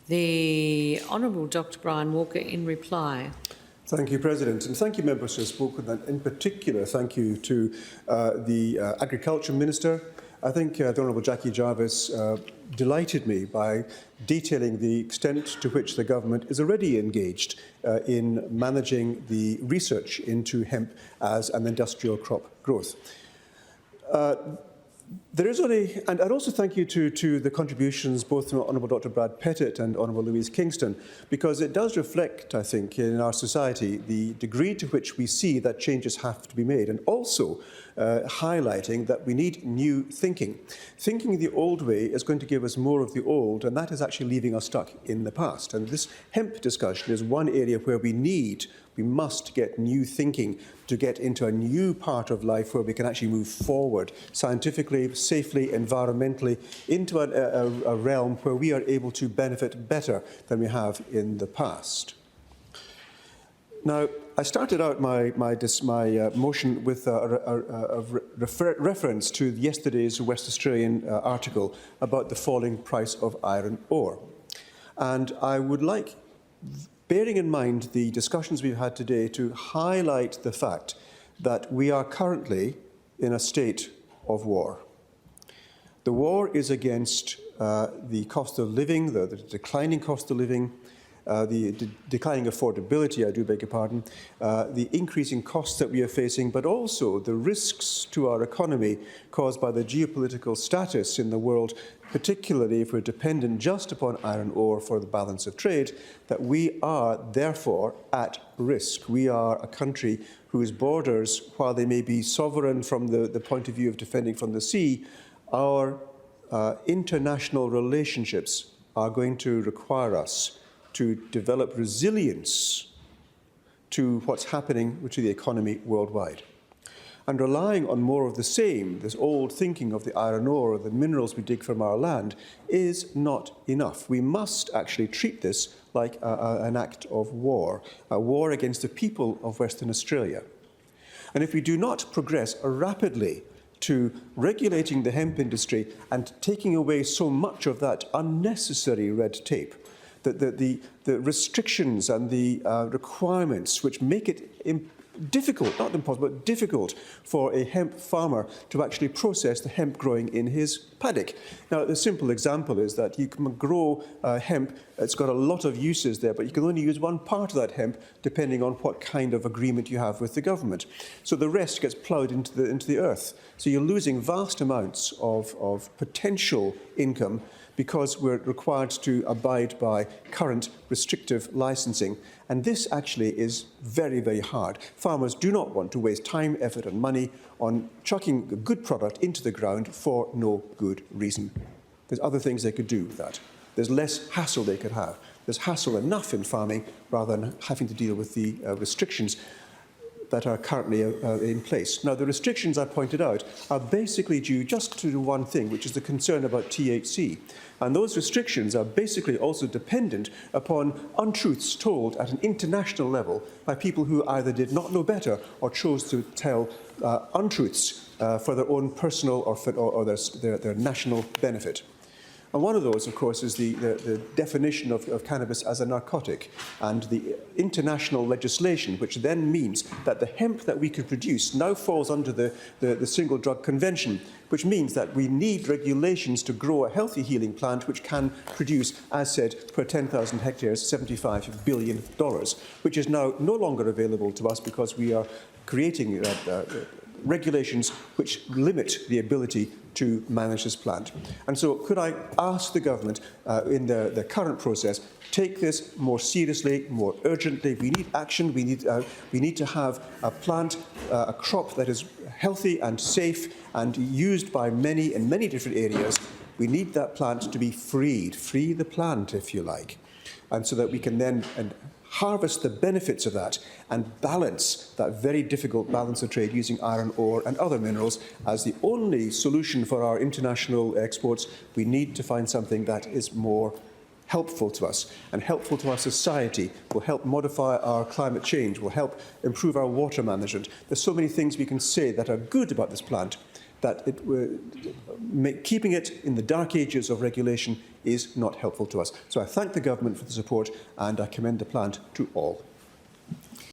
The Honourable Dr Brian Walker in reply. Thank you, President, and thank you, members who have spoken. And in particular, thank you to the Agriculture Minister. I think the Honourable Jackie Jarvis delighted me by detailing the extent to which the government is already engaged in managing the research into hemp as an industrial crop growth. There is only, and I'd also thank you to the contributions both from Honourable Dr Brad Pettit and Honourable Louise Kingston, because it does reflect, I think, in our society the degree to which we see that changes have to be made, and also highlighting that we need new thinking. Thinking the old way is going to give us more of the old, and that is actually leaving us stuck in the past. And this hemp discussion is one area where we must get new thinking to get into a new part of life where we can actually move forward scientifically, safely, environmentally, into a realm where we are able to benefit better than we have in the past. Now, I started out my motion with a reference to yesterday's West Australian article about the falling price of iron ore. And I would like, bearing in mind the discussions we've had today, to highlight the fact that we are currently in a state of war. The war is against the cost of living, the declining cost of living, the declining affordability, I do beg your pardon, the increasing costs that we are facing, but also the risks to our economy caused by the geopolitical status in the world, particularly if we're dependent just upon iron ore for the balance of trade, that we are therefore at risk. We are a country whose borders, while they may be sovereign from the point of view of defending from the sea, our international relationships are going to require us to develop resilience to what's happening to the economy worldwide. And relying on more of the same, this old thinking of the iron ore, the minerals we dig from our land, is not enough. We must actually treat this like an act of war, a war against the people of Western Australia. And if we do not progress rapidly to regulating the hemp industry and taking away so much of that unnecessary red tape, the restrictions and the requirements which make it difficult, not impossible, but difficult for a hemp farmer to actually process the hemp growing in his paddock. Now, the simple example is that you can grow hemp, it's got a lot of uses there, but you can only use one part of that hemp depending on what kind of agreement you have with the government. So the rest gets ploughed into the earth. So you're losing vast amounts of potential income because we're required to abide by current restrictive licensing. And this actually is very, very hard. Farmers do not want to waste time, effort and money on chucking a good product into the ground for no good reason. There's other things they could do with that. There's less hassle they could have. There's hassle enough in farming rather than having to deal with the restrictions that are currently in place. Now, the restrictions I pointed out are basically due just to one thing, which is the concern about THC. And those restrictions are basically also dependent upon untruths told at an international level by people who either did not know better or chose to tell untruths for their own personal or their national benefit. And one of those, of course, is the definition of cannabis as a narcotic and the international legislation, which then means that the hemp that we could produce now falls under the Single Drug Convention, which means that we need regulations to grow a healthy healing plant which can produce, as said, per 10,000 hectares, $75 billion, which is now no longer available to us because we are creating regulations which limit the ability to manage this plant. And so could I ask the government in the current process, take this more seriously, more urgently. We need action. We need to have a plant, a crop that is healthy and safe and used by many in many different areas. We need that plant to be freed. Free the plant, if you like. And so that we can then harvest the benefits of that and balance that very difficult balance of trade using iron ore and other minerals as the only solution for our international exports. We need to find something that is more helpful to us and helpful to our society, will help modify our climate change, will help improve our water management. There's so many things we can say that are good about this plant, that keeping it in the dark ages of regulation is not helpful to us. So I thank the government for the support and I commend the plant to all.